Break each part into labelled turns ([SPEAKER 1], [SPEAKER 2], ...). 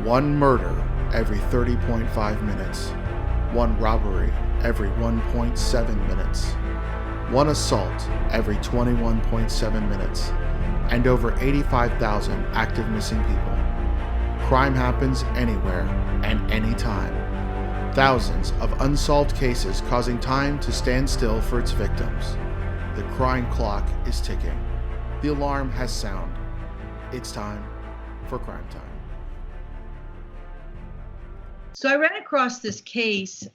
[SPEAKER 1] One murder every 30.5 minutes. One robbery every 1.7 minutes. One assault every 21.7 minutes. And over 85,000 active missing people. Crime happens anywhere and anytime. Thousands of unsolved cases causing time to stand still for its victims. The crime clock is ticking. The alarm has sounded. It's time for crime time.
[SPEAKER 2] So I ran across this case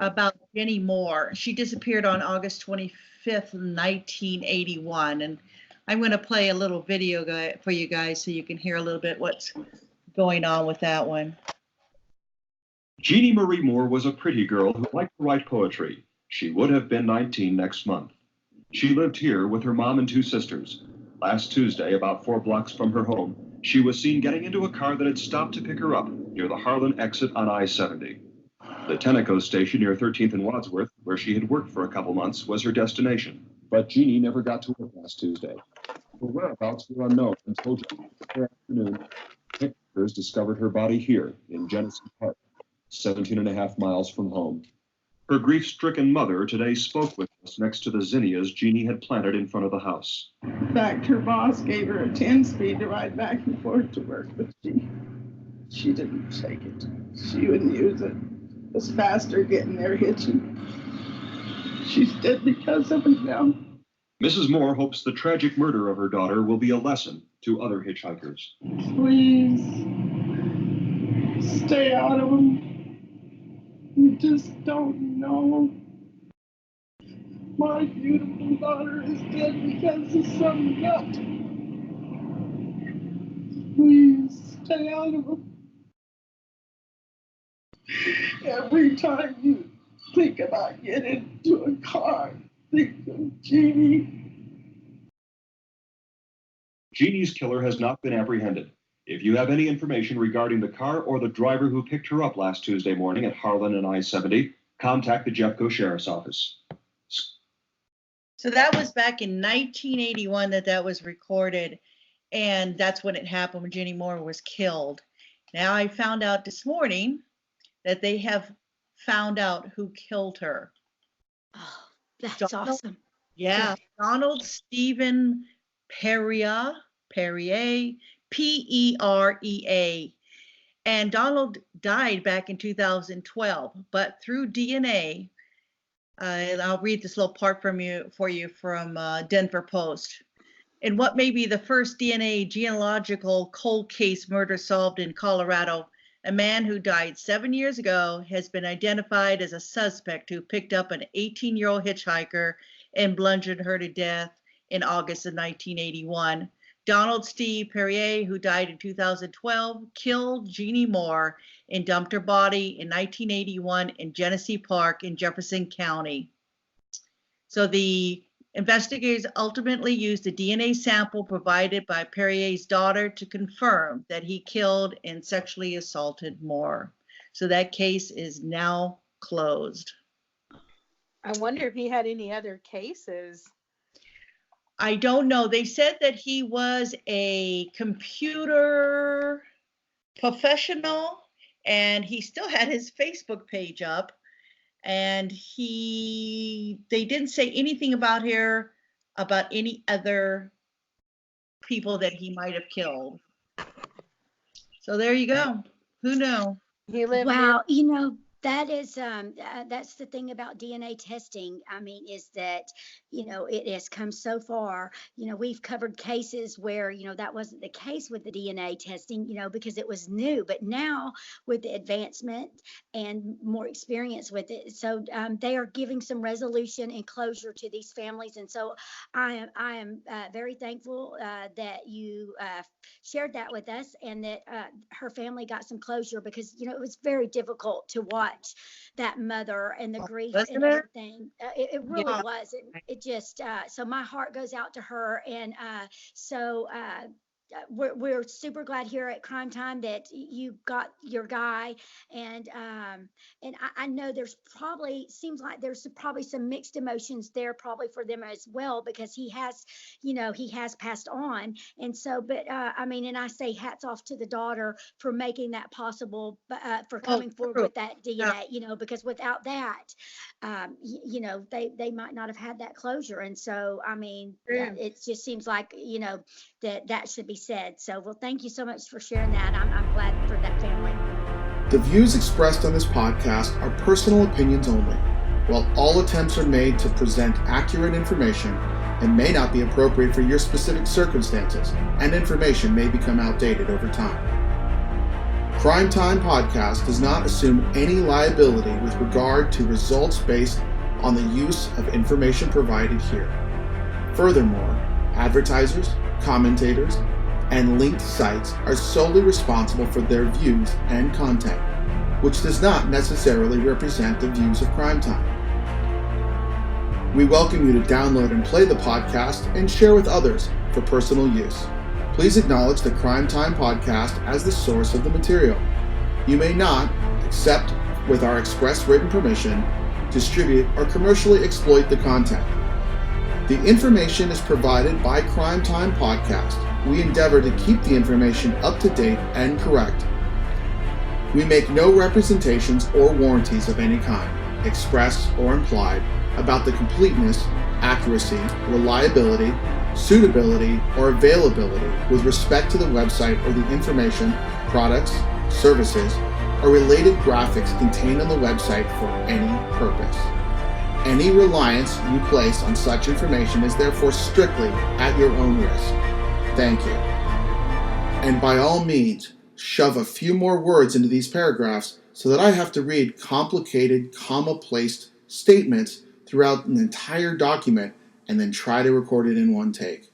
[SPEAKER 2] about Jeannie Moore. She disappeared on August 25th, 1981. And I'm going to play a little video for you guys so you can hear a little bit what's going on with that one.
[SPEAKER 3] Jeannie Marie Moore was a pretty girl who liked to write poetry. She would have been 19 next month. She lived here with her mom and two sisters. Last Tuesday, about 4 blocks from her home, she was seen getting into a car that had stopped to pick her up near the Harlan exit on I-70. The Tenneco station near 13th and Wadsworth, where she had worked for a couple months, was her destination. But Jeannie never got to work last Tuesday. Her whereabouts were unknown until Tuesday afternoon. Pictures discovered her body here in Genesee Park, 17.5 miles from home. Her grief-stricken mother today spoke with us next to the zinnias Jeannie had planted in front of the house.
[SPEAKER 4] In fact, her boss gave her a 10-speed to ride back and forth to work, but she didn't take it. She wouldn't use it. It was faster getting there hitching. She's dead because of it now.
[SPEAKER 3] Mrs. Moore hopes the tragic murder of her daughter will be a lesson to other hitchhikers.
[SPEAKER 4] Please stay out of them. You just don't know. My beautiful daughter is dead because of some nut. Please stay out of them. Every time you think about getting into a car, think of Jeannie.
[SPEAKER 3] Jeannie's killer has not been apprehended. If you have any information regarding the car or the driver who picked her up last Tuesday morning at Harlan and I-70, contact the Jeffco Sheriff's Office.
[SPEAKER 2] So that was back in 1981 that was recorded. And that's when it happened, when Jeannie Moore was killed. Now I found out this morning that they have found out who killed her.
[SPEAKER 5] Oh, that's awesome.
[SPEAKER 2] Yeah, Donald Stephen Perrier, P-E-R-E-A. And Donald died back in 2012, but through DNA, and I'll read this little part for you from Denver Post. In what may be the first DNA genealogical cold case murder solved in Colorado, a man who died 7 years ago has been identified as a suspect who picked up an 18-year-old hitchhiker and bludgeoned her to death in August of 1981. Donald Steve Perrier, who died in 2012, killed Jeannie Moore and dumped her body in 1981 in Genesee Park in Jefferson County. So the investigators ultimately used a DNA sample provided by Perrier's daughter to confirm that he killed and sexually assaulted Moore. So that case is now closed.
[SPEAKER 5] I wonder if he had any other cases.
[SPEAKER 2] I don't know. They said that he was a computer professional and he still had his Facebook page up, and they didn't say anything about any other people that he might have killed. So there you go. Who knew?
[SPEAKER 5] Wow, that is that's the thing about DNA testing. I mean, is that it has come so far. We've covered cases where that wasn't the case with the DNA testing, because it was new. But now with the advancement and more experience with it, so they are giving some resolution and closure to these families. And so I am very thankful that you shared that with us, and that her family got some closure, because it was very difficult to watch that mother and the grief and everything. It really was. It just so my heart goes out to her, and so we're super glad here at Crime Time that you got your guy, and I know there's probably seems like there's probably some mixed emotions there probably for them as well, because he has passed on. And so, but I mean, and I say hats off to the daughter for making that possible, for
[SPEAKER 2] Oh,
[SPEAKER 5] coming forward
[SPEAKER 2] true.
[SPEAKER 5] with that
[SPEAKER 2] Yeah.
[SPEAKER 5] DNA, because without that, they might not have had that closure. And so, I mean,
[SPEAKER 2] True.
[SPEAKER 5] it just seems like, that should be said. So, well, thank you so much for sharing that. I'm glad for that family.
[SPEAKER 1] The views expressed on this podcast are personal opinions only. While all attempts are made to present accurate information, and may not be appropriate for your specific circumstances, and information may become outdated over time. Crime Time Podcast does not assume any liability with regard to results based on the use of information provided here. Furthermore, advertisers, commentators, and linked sites are solely responsible for their views and content, which does not necessarily represent the views of Crime Time. We welcome you to download and play the podcast and share with others for personal use. Please acknowledge the Crime Time Podcast as the source of the material. You may not, except with our express written permission, distribute or commercially exploit the content. The information is provided by Crime Time Podcast. We endeavor to keep the information up to date and correct. We make no representations or warranties of any kind, express or implied, about the completeness, accuracy, reliability, suitability, or availability with respect to the website or the information, products, services, or related graphics contained on the website for any purpose. Any reliance you place on such information is therefore strictly at your own risk. Thank you. And by all means, shove a few more words into these paragraphs so that I have to read complicated, comma-placed statements throughout an entire document and then try to record it in one take.